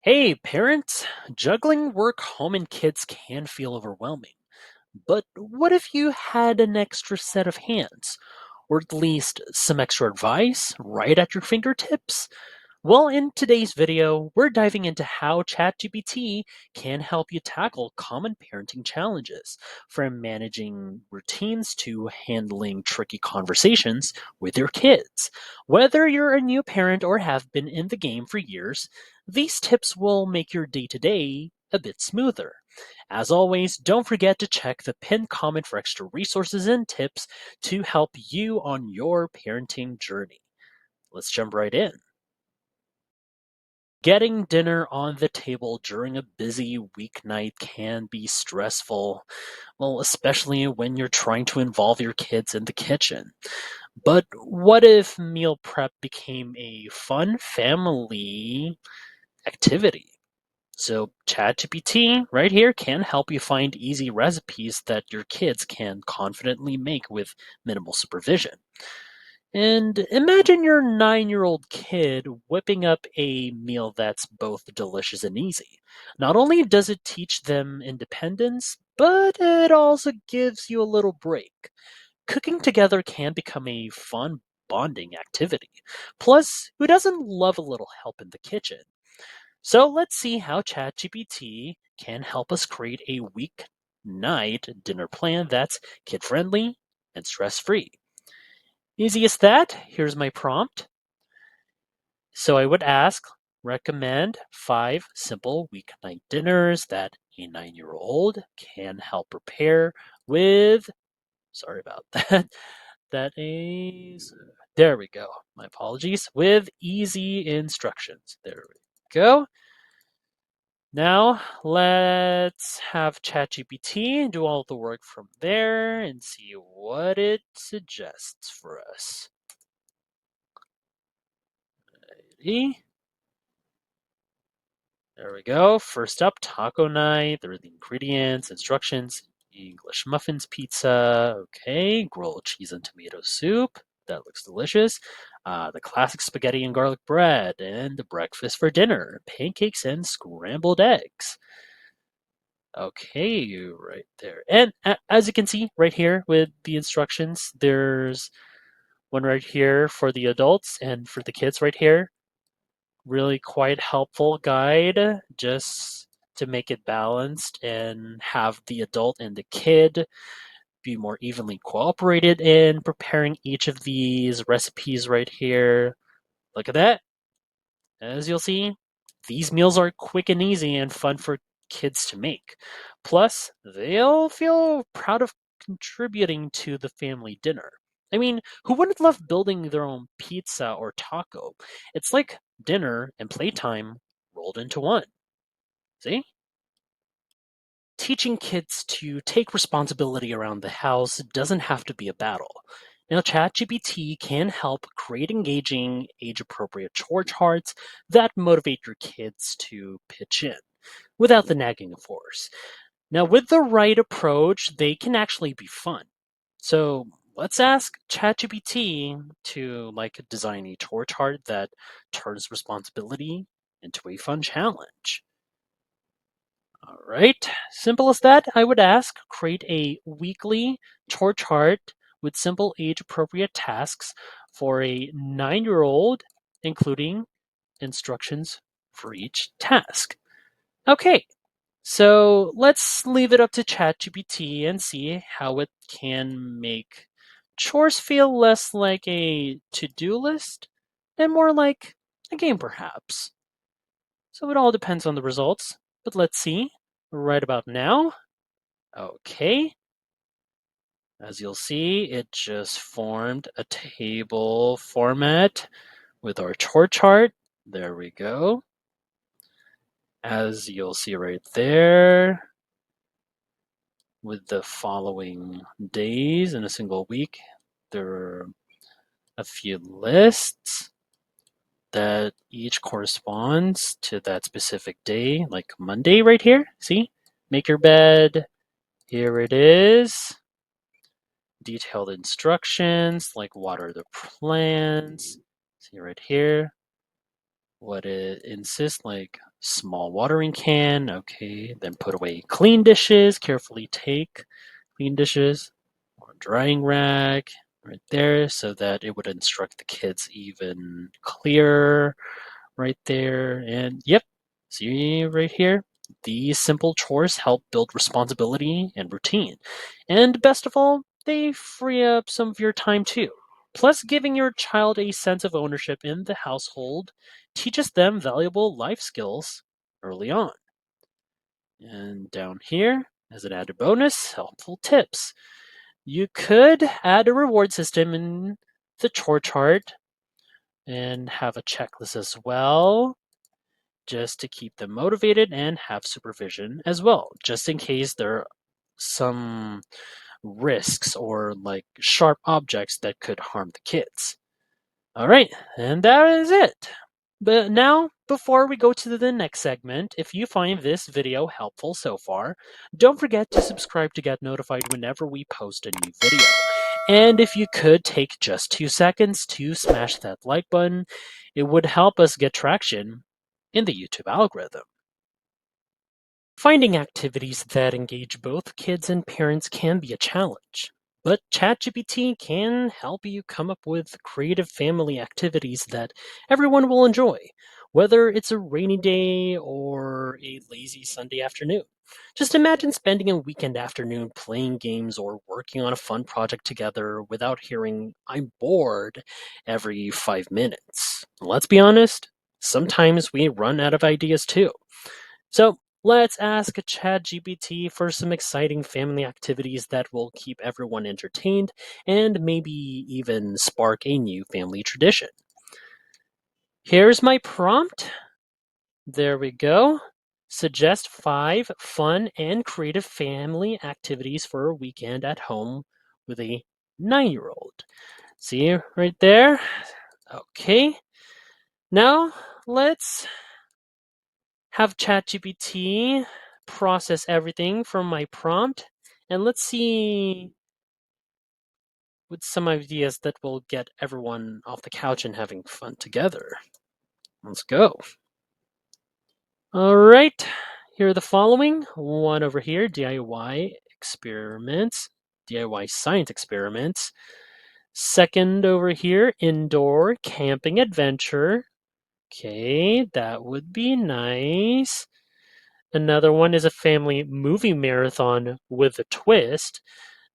Hey, parents! Juggling work, home, and kids can feel overwhelming. But what if you had an extra set of hands? Or at least some extra advice right at your fingertips? Well, in today's video, we're diving into how ChatGPT can help you tackle common parenting challenges, from managing routines to handling tricky conversations with your kids. Whether you're a new parent or have been in the game for years, these tips will make your day to day a bit smoother. As always, don't forget to check the pinned comment for extra resources and tips to help you on your parenting journey. Let's jump right in. Getting dinner on the table during a busy weeknight can be stressful, well, especially when you're trying to involve your kids in the kitchen. But what if meal prep became a fun family activity? So, ChatGPT right here can help you find easy recipes that your kids can confidently make with minimal supervision. And imagine your 9-year-old kid whipping up a meal that's both delicious and easy. Not only does it teach them independence, but it also gives you a little break. Cooking together can become a fun bonding activity. Plus, who doesn't love a little help in the kitchen? So let's see how ChatGPT can help us create a weeknight dinner plan that's kid friendly and stress free. Easy as that. Here's my prompt. So I would ask, recommend 5 simple weeknight dinners that a 9-year-old can help prepare with, sorry about that, that is, there we go. My apologies. With easy instructions. There we go. Now let's have ChatGPT do all the work from there and see what it suggests for us. Ready? There we go. First up, taco night. There are the ingredients, instructions. English muffins, pizza. Okay, grilled cheese and tomato soup. That looks delicious. The classic spaghetti and garlic bread, and the breakfast for dinner, pancakes and scrambled eggs. Okay, right there. And as you can see right here with the instructions, there's one right here for the adults and for the kids right here. Really quite helpful guide just to make it balanced and have the adult and the kid be more evenly cooperated in preparing each of these recipes right here. Look at that. As you'll see, these meals are quick and easy and fun for kids to make. Plus, they'll feel proud of contributing to the family dinner. I mean, who wouldn't love building their own pizza or taco? It's like dinner and playtime rolled into one. See? Teaching kids to take responsibility around the house doesn't have to be a battle. Now, ChatGPT can help create engaging, age appropriate chore charts that motivate your kids to pitch in without the nagging of force. Now, with the right approach, they can actually be fun. So, let's ask ChatGPT to design a chore chart that turns responsibility into a fun challenge. All right, simple as that. I would ask create a weekly chore chart with simple age appropriate tasks for a 9-year-old, including instructions for each task. Okay, so let's leave it up to ChatGPT and see how it can make chores feel less like a to do list and more like a game, perhaps. So it all depends on the results, but let's see right about now. Okay, as you'll see, it just formed a table format with our chore chart. There we go. As you'll see right there, with the following days in a single week, there are a few lists that each corresponds to that specific day, like Monday right here. See? Make your bed. Here it is. Detailed instructions like water the plants. See right here what it insists, like Small watering can. Okay, then put away clean dishes. Carefully take clean dishes or drying rack right there so that it would instruct the kids even clearer right there. And yep, see right here? These simple chores help build responsibility and routine. And best of all, they free up some of your time too. Plus, giving your child a sense of ownership in the household teaches them valuable life skills early on. And down here, as an added bonus, helpful tips. You could add a reward system in the chore chart and have a checklist as well, just to keep them motivated and have supervision as well, just in case there are some risks or like sharp objects that could harm the kids. All right, and that is it. But now, before we go to the next segment, if you find this video helpful so far, don't forget to subscribe to get notified whenever we post a new video. And if you could take just 2 seconds to smash that like button, it would help us get traction in the YouTube algorithm. Finding activities that engage both kids and parents can be a challenge, but ChatGPT can help you come up with creative family activities that everyone will enjoy, whether it's a rainy day or a lazy Sunday afternoon. Just imagine spending a weekend afternoon playing games or working on a fun project together without hearing, "I'm bored," every 5 minutes. Let's be honest, sometimes we run out of ideas too. So let's ask ChatGPT for some exciting family activities that will keep everyone entertained and maybe even spark a new family tradition. Here's my prompt. There we go. Suggest 5 fun and creative family activities for a weekend at home with a 9-year-old. See right there? Okay. Now let's have ChatGPT process everything from my prompt, and let's see with some ideas that will get everyone off the couch and having fun together. Let's go. All right, here are the following. One over here, DIY experiments, DIY science experiments. Second over here, indoor camping adventure. Okay, that would be nice. Another one is a family movie marathon with a twist.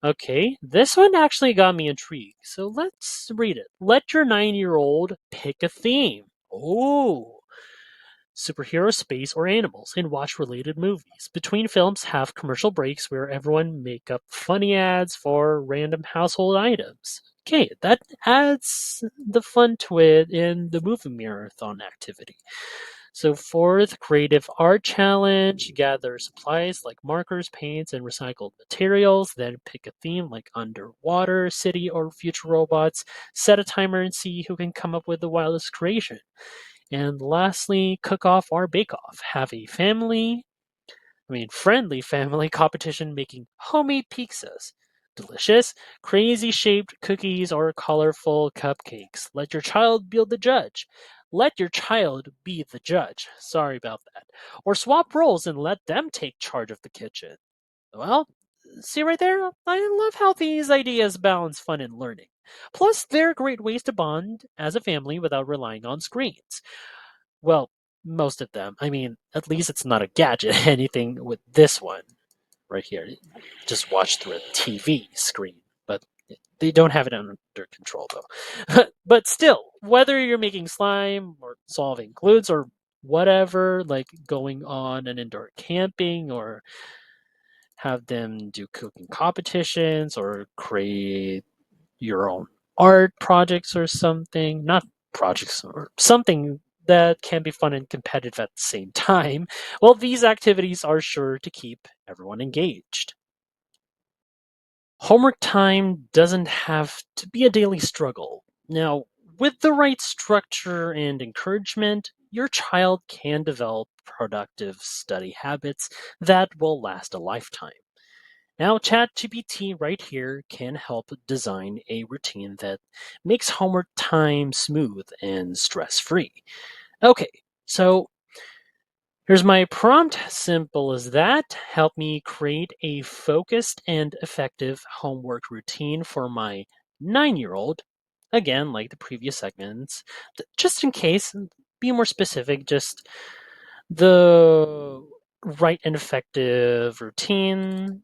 Okay, this one actually got me intrigued. So let's read it. Let your 9-year-old pick a theme. Oh, superhero, space, or animals, and watch related movies. Between films, have commercial breaks where everyone make up funny ads for random household items. Okay, that adds the fun to it in the movie marathon activity. So fourth, creative art challenge. Gather supplies like markers, paints, and recycled materials. Then pick a theme like underwater, city, or future robots. Set a timer and see who can come up with the wildest creation. And lastly, cook off or bake off. Have a friendly family competition making homemade pizzas. Delicious, crazy shaped cookies or colorful cupcakes. Let your child be the judge. Let your child be the judge. Sorry about that. Or swap roles and let them take charge of the kitchen. Well, see right there? I love how these ideas balance fun and learning. Plus, they're great ways to bond as a family without relying on screens. Well, most of them. At least it's not a gadget. Anything with this one right here. Just watch through a TV screen. But they don't have it under control though. But still, whether you're making slime or solving clues or whatever, like going on an indoor camping or have them do cooking competitions or create your own art projects or something, not projects or something that can be fun and competitive at the same time, well, these activities are sure to keep everyone engaged. Homework time doesn't have to be a daily struggle. Now, with the right structure and encouragement, your child can develop productive study habits that will last a lifetime. Now, ChatGPT right here can help design a routine that makes homework time smooth and stress free. Okay, so Here's my prompt. Simple as that. Help me create a focused and effective homework routine for my 9-year-old. Again, like the previous segments, just in case, be more specific, just the right and effective routine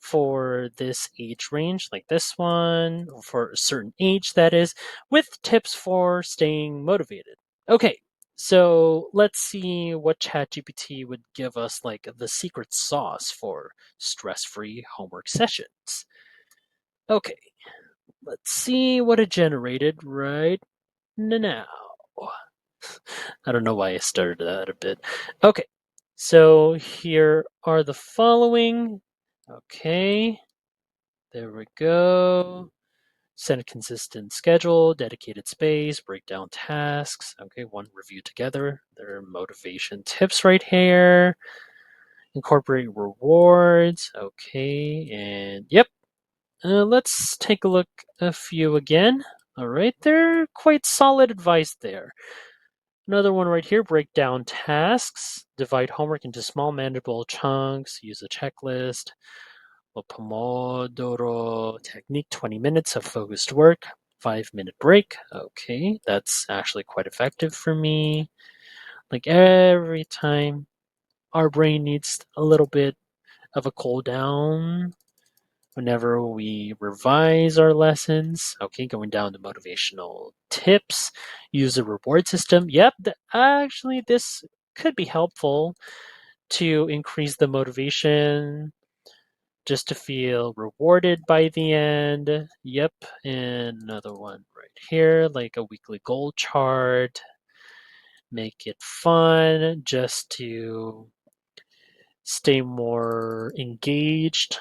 for this age range, like this one, or for a certain age, that is, with tips for staying motivated. Okay, so let's see what ChatGPT would give us, like the secret sauce for stress free homework sessions. Okay, let's see what it generated right now. I don't know why I started that a bit. Okay, so here are the following. Okay, there we go. Set a consistent schedule, dedicated space, break down tasks. Okay, one review together. There are motivation tips right here. Incorporate rewards. Okay, and yep. Let's take a look a few again. All right, they're quite solid advice there. Another one right here, break down tasks, divide homework into small manageable chunks, use a checklist, a Pomodoro technique, 20 minutes of focused work, 5-minute break. Okay, that's actually quite effective for me. Like every time our brain needs a little bit of a cool down whenever we revise our lessons. Okay, going down to motivational tips, use a reward system. Yep, actually, this could be helpful to increase the motivation just to feel rewarded by the end. Yep, and another one right here, like a weekly goal chart. Make it fun just to stay more engaged.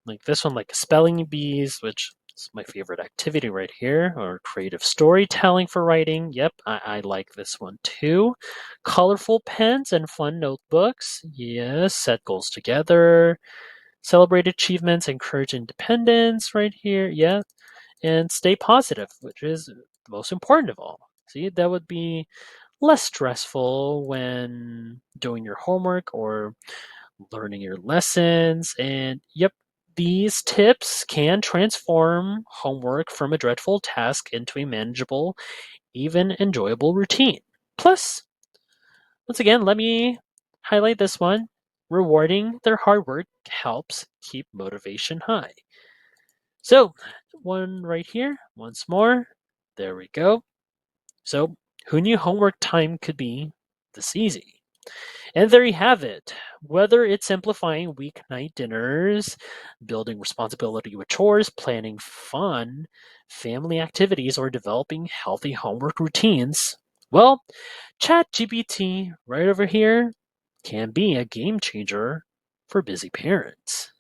Like this one, like spelling bees, which is my favorite activity right here, or creative storytelling for writing. Yep, I like this one too. Colorful pens and fun notebooks. Yes, set goals together. Celebrate achievements, encourage independence right here. Yeah, and stay positive, which is the most important of all. See, that would be less stressful when doing your homework or learning your lessons. And yep, these tips can transform homework from a dreadful task into a manageable, even enjoyable routine. Plus, once again, let me highlight this one. Rewarding their hard work helps keep motivation high. So, one right here, once more. There we go. So, who knew homework time could be this easy? And there you have it. Whether it's simplifying weeknight dinners, building responsibility with chores, planning fun family activities, or developing healthy homework routines, well, ChatGPT right over here can be a game changer for busy parents.